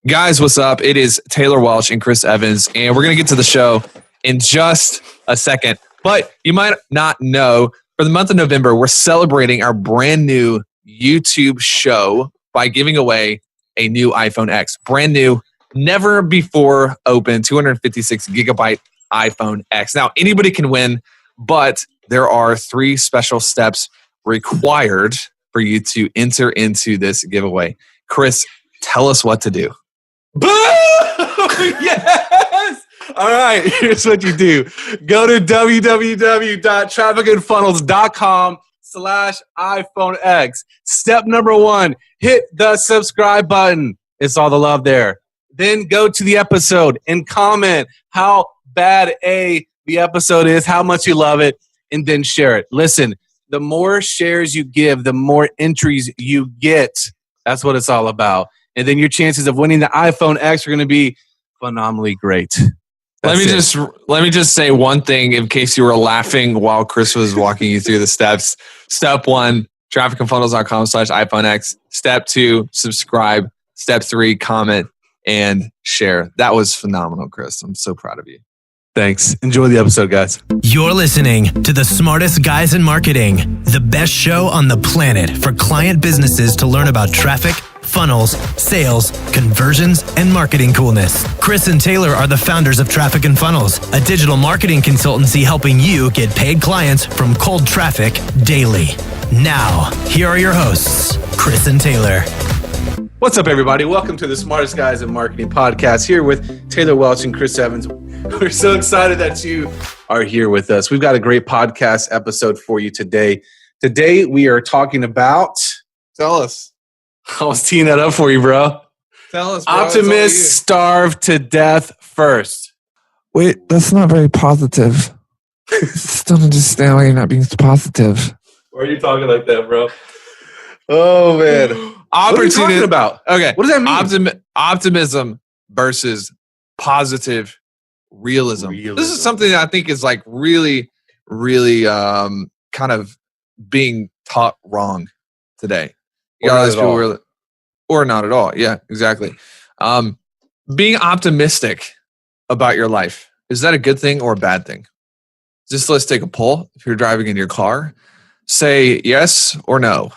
Guys, what's up? It is Taylor Welch and Chris Evans, and we're going to get to the show in just a second. But you might not know, for the month of November, we're celebrating our brand new YouTube show by giving away a new iPhone X. Brand new, never before open, 256 gigabyte iPhone X. Now, anybody can win, but there are 3 special steps required for you to enter into this giveaway. Chris, tell us what to do. Boom! Yes! All right, here's what you do. Go to www.trafficandfunnels.com/iPhone X. Step number 1, hit the subscribe button. It's all the love there. Then go to the episode and comment how bad the episode is, how much you love it, and then share it. Listen, the more shares you give, the more entries you get. That's what it's all about. And then your chances of winning the iPhone X are going to be phenomenally great. Let me just say one thing in case you were laughing while Chris was walking you through the steps. Step 1, trafficandfunnels.com/iPhone X. Step 2, subscribe. Step 3, comment and share. That was phenomenal, Chris. I'm so proud of you. Thanks. Enjoy the episode, guys. You're listening to the smartest guys in marketing, the best show on the planet for client businesses to learn about traffic, funnels, sales, conversions, and marketing coolness. Chris and Taylor are the founders of Traffic and Funnels, a digital marketing consultancy helping you get paid clients from cold traffic daily. Now, here are your hosts, Chris and Taylor. What's up, everybody? Welcome to the Smartest Guys in Marketing podcast here with Taylor Welch and Chris Evans. We're so excited that you are here with us. We've got a great podcast episode for you today. Today, we are talking about... Tell us. I was teeing that up for you, bro. Tell us, bro. Optimists starve to death first. Wait, that's not very positive. Just don't understand why you're not being positive. Why are you talking like that, bro? Oh, man. What are you talking about? Okay. What does that mean? Optimism versus positive realism. This is something that I think is like really, really kind of being taught wrong today. Or not at all. Yeah, exactly. Being optimistic about your life, is that a good thing or a bad thing? Just let's take a poll. If you're driving in your car, say yes or no.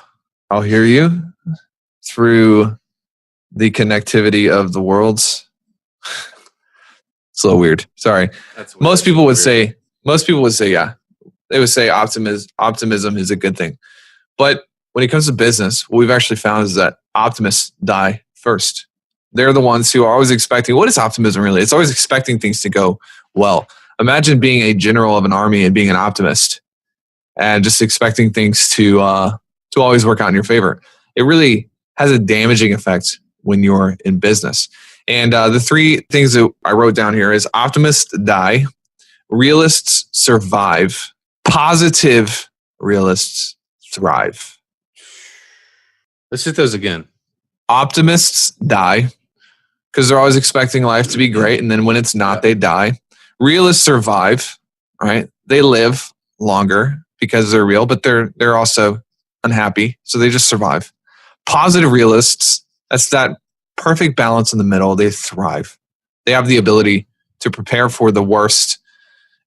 I'll hear you through the connectivity of the worlds. It's a little weird. Sorry. Most people would say yeah. They would say optimism is a good thing. But when it comes to business, what we've actually found is that optimists die first. They're the ones who are always expecting, what is optimism really? It's always expecting things to go well. Imagine being a general of an army and being an optimist and just expecting things to always work out in your favor. It really has a damaging effect when you're in business. And the 3 things that I wrote down here is optimists die, realists survive, positive realists thrive. Let's hit those again. Optimists die because they're always expecting life to be great, and then when it's not, they die. Realists survive, right? They live longer because they're real, but they're also unhappy, so they just survive. Positive realists, that's that perfect balance in the middle. They thrive. They have the ability to prepare for the worst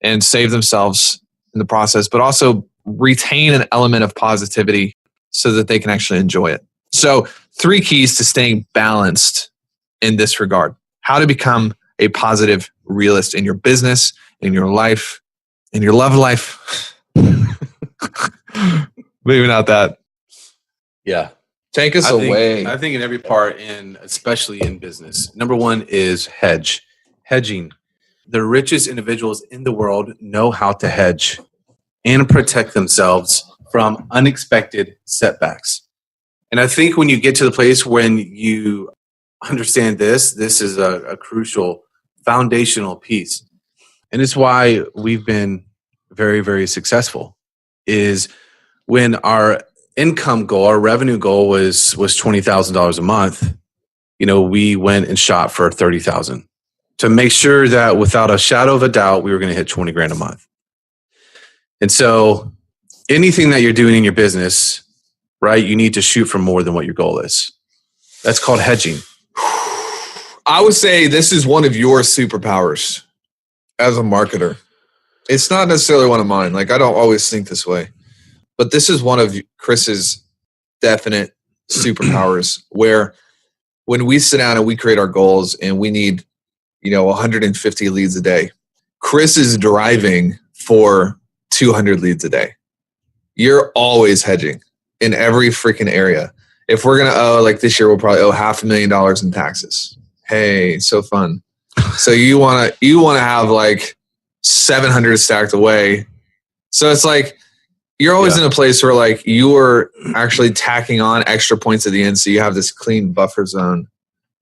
and save themselves in the process, but also retain an element of positivity so that they can actually enjoy it. So 3 keys to staying balanced in this regard. How to become a positive realist in your business, in your life, in your love life. Maybe not that. Yeah. Take us away. I think in every part, and especially in business, number 1 is hedging. The richest individuals in the world know how to hedge and protect themselves from unexpected setbacks. And I think when you get to the place when you understand this is a crucial foundational piece. And it's why we've been very, very successful, is when our income goal, our revenue goal was $20,000 a month, we went and shot for $30,000 to make sure that without a shadow of a doubt, we were going to hit 20 grand a month. And so anything that you're doing in your business, right, you need to shoot for more than what your goal is. That's called hedging. I would say this is one of your superpowers as a marketer. It's not necessarily one of mine. Like, I don't always think this way, but this is one of Chris's definite superpowers where when we sit down and we create our goals and we need, 150 leads a day, Chris is driving for 200 leads a day. You're always hedging in every freaking area. If we're going to owe, like this year, we'll probably owe $500,000 in taxes. Hey, so fun. So you want to have like 700 stacked away. So it's like, you're always in a place where like you're actually tacking on extra points at the end. So you have this clean buffer zone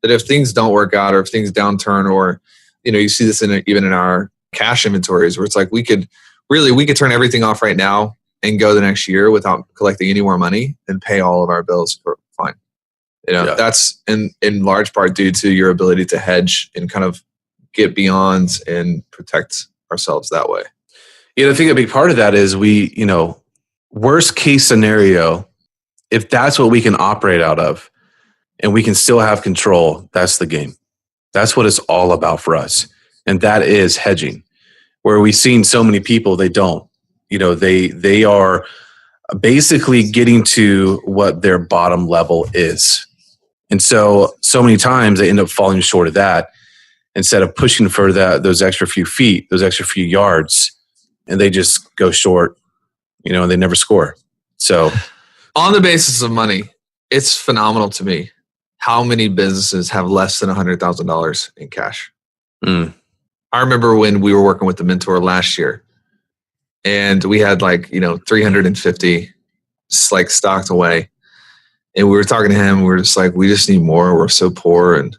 that if things don't work out or if things downturn or, you see this even in our cash inventories where it's like we could turn everything off right now and go the next year without collecting any more money and pay all of our bills for fine. That's in large part due to your ability to hedge and kind of get beyond and protect ourselves that way. I think a big part of that is worst case scenario, if that's what we can operate out of and we can still have control, that's the game. That's what it's all about for us. And that is hedging. Where we've seen so many people, they don't. They are basically getting to what their bottom level is. And so many times they end up falling short of that instead of pushing for those extra few feet, those extra few yards, and they just go short, and they never score. So on the basis of money, it's phenomenal to me how many businesses have less than $100,000 in cash. I remember when we were working with the mentor last year and we had 350 like stocked away. And we were talking to him. We were just like, we just need more. We're so poor and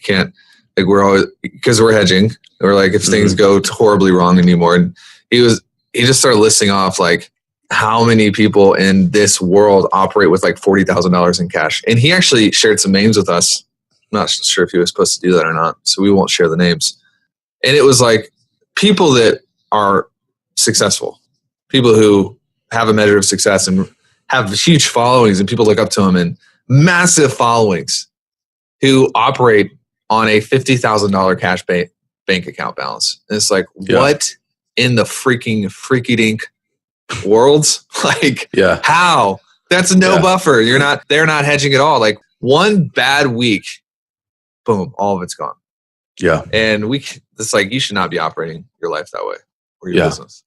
can't, like, we're always, because we're hedging. We're like, if things go horribly wrong anymore. And he just started listing off like how many people in this world operate with like $40,000 in cash. And he actually shared some names with us. I'm not sure if he was supposed to do that or not. So we won't share the names. And it was like people that are successful, people who have a measure of success and have huge followings and people look up to them and massive followings who operate on a $50,000 cash bank account balance. And it's like, what in the freaky dink world? Like, how? That's no buffer. They're not hedging at all. Like one bad week, boom, all of it's gone. Yeah. And it's like, you should not be operating your life that way or your business.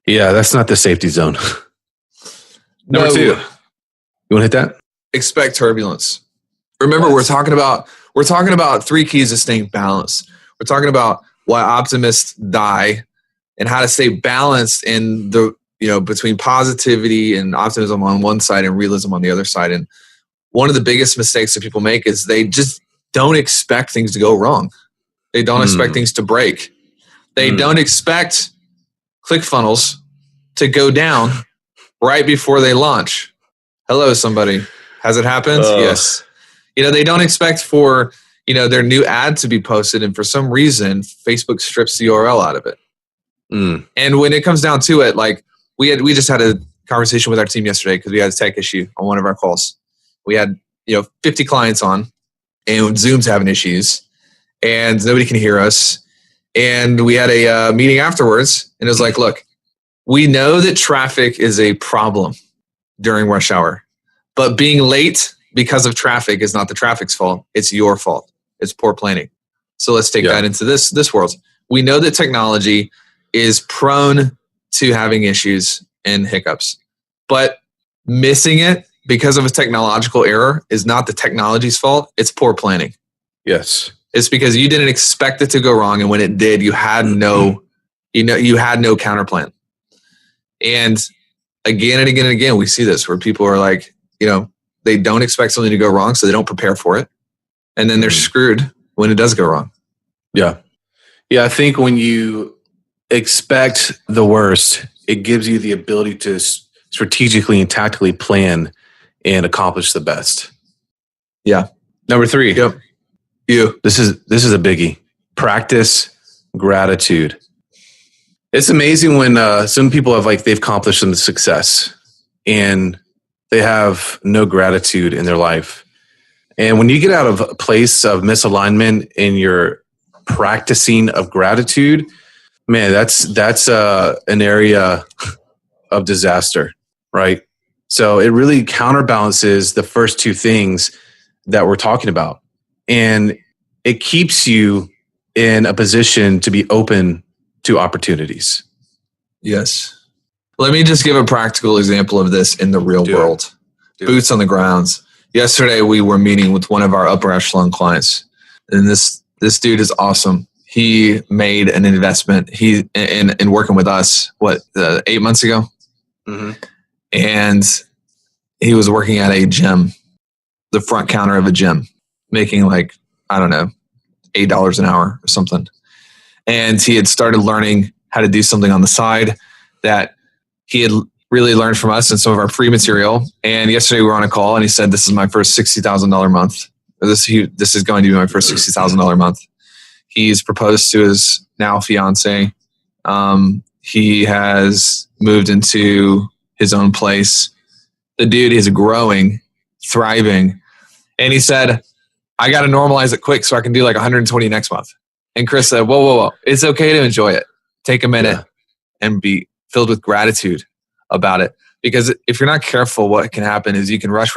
Yeah. That's not the safety zone. Number 2, you want to hit that? Expect turbulence. Remember, we're talking about 3 keys to staying balanced. We're talking about why optimists die and how to stay balanced in the, between positivity and optimism on one side and realism on the other side. And one of the biggest mistakes that people make is they just don't expect things to go wrong. They don't expect things to break. They don't expect ClickFunnels to go down right before they launch. Hello, somebody. Has it happened? Yes. They don't expect for, their new ad to be posted. And for some reason, Facebook strips the URL out of it. And when it comes down to it, like we just had a conversation with our team yesterday because we had a tech issue on one of our calls. We had, 50 clients on and Zoom's having issues and nobody can hear us. And we had a meeting afterwards and it was like, look, we know that traffic is a problem during rush hour, but being late because of traffic is not the traffic's fault. It's your fault. It's poor planning. So let's take that into this world. We know that technology is prone to having issues and hiccups, but missing it because of a technological error is not the technology's fault. It's poor planning. Yes. It's because you didn't expect it to go wrong. And when it did, you had no counter plan. And again and again and again, we see this where people are like, they don't expect something to go wrong, so they don't prepare for it. And then they're screwed when it does go wrong. Yeah. Yeah, I think when you expect the worst, it gives you the ability to strategically and tactically plan and accomplish the best. Yeah. Number 3. Yep. This is a biggie. Practice gratitude. It's amazing when some people they've accomplished some success and they have no gratitude in their life. And when you get out of a place of misalignment in your practicing of gratitude, man, that's an area of disaster, right? So it really counterbalances the first two things that we're talking about. And it keeps you in a position to be open to opportunities. Yes. Let me just give a practical example of this in the real world. Boots on the grounds. Yesterday, we were meeting with one of our upper echelon clients. And this dude is awesome. He made an investment in working with us, 8 months ago? Mm-hmm. And he was working at a gym, the front counter of a gym, making $8 an hour or something. And he had started learning how to do something on the side that he had really learned from us and some of our free material. And yesterday we were on a call and he said, this is my first $60,000 month. This is going to be my first $60,000 month. He's proposed to his now fiance. He has moved into his own place. The dude is growing, thriving. And he said, I got to normalize it quick so I can do 120 next month. And Chris said, whoa. It's okay to enjoy it. Take a minute and be filled with gratitude about it. Because if you're not careful, what can happen is you can rush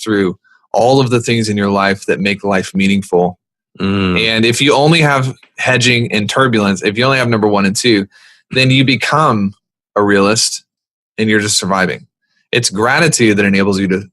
through all of the things in your life that make life meaningful. And if you only have hedging and turbulence, if you only have number 1 and 2, then you become a realist and you're just surviving. It's gratitude that enables you to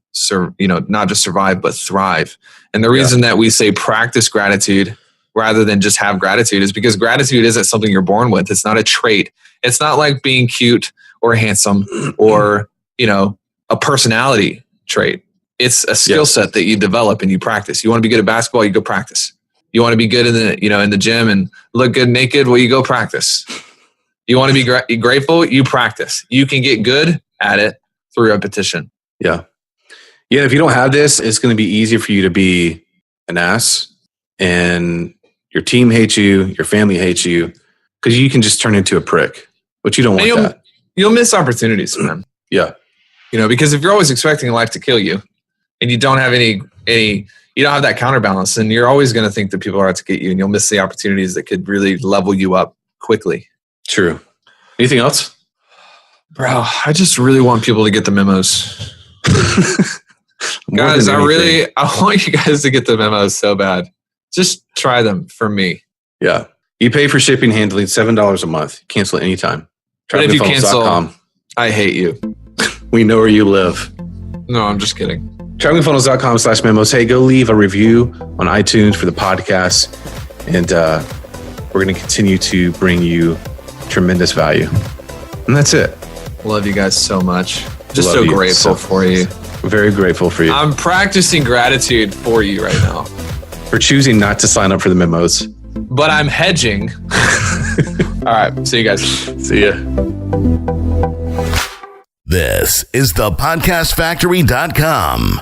not just survive, but thrive. And the reason that we say practice gratitude rather than just have gratitude is because gratitude isn't something you're born with. It's not a trait. It's not like being cute or handsome or, a personality trait. It's a skill set that you develop and you practice. You want to be good at basketball, you go practice. You want to be good in the gym and look good naked, well, you go practice. You want to be grateful, you practice. You can get good at it through repetition. Yeah. If you don't have this, it's going to be easy for you to be an ass and your team hates you, your family hates you, because you can just turn into a prick, but you don't want that. You'll miss opportunities, man. Yeah. Because if you're always expecting life to kill you and you don't have you don't have that counterbalance, then you're always going to think that people are out to get you and you'll miss the opportunities that could really level you up quickly. True. Anything else? Bro, I just really want people to get the memos. Guys, I want you guys to get the memos so bad. Just try them for me. Yeah. You pay for shipping handling $7 a month. Cancel anytime. But if you cancel, I hate you. We know where you live. No, I'm just kidding. TravelingFunnels.com/memos. Hey, go leave a review on iTunes for the podcast. And we're going to continue to bring you tremendous value. And that's it. Love you guys so much. Just so grateful for you. Very grateful for you. I'm practicing gratitude for you right now. For choosing not to sign up for the memos. But I'm hedging. All right. See you guys. See ya. This is thepodcastfactory.com.